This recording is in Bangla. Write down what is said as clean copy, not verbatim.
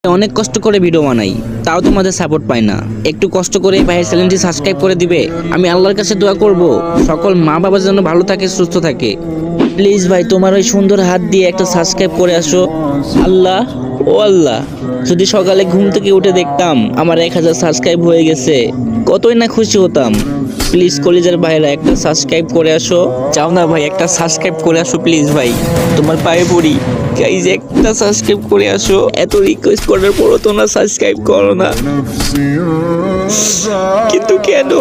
অনেক কষ্ট করে ভিডিও বানাই, তাও তোমাদের সাপোর্ট পাই না। একটু কষ্ট করে ভাইয়ের চ্যানেলটি সাবস্ক্রাইব করে দিবে। আমি আল্লাহর কাছে দোয়া করব সকল মা বাবার জন্য ভালো থাকে, সুস্থ থাকে। প্লিজ ভাই, তোমার ওই সুন্দর হাত দিয়ে একটা সাবস্ক্রাইব করে আসো। আল্লাহ, ও আল্লাহ, যদি সকালে ঘুম থেকে উঠে দেখতাম আমার 1000 সাবস্ক্রাইব হয়ে গেছে, কতই না খুশি হতাম। প্লিজ কলিজার ভাইরা একটা সাবস্ক্রাইব করে আসো। চাও না ভাই, একটা সাবস্ক্রাইব করে আসো প্লিজ ভাই, তোমার পায়ে পড়ি। গাইজ একটা সাবস্ক্রাইব করে আসো। এত রিকোয়েস্ট করার পরও তোমরা সাবস্ক্রাইব করো না, কিন্তু কেন?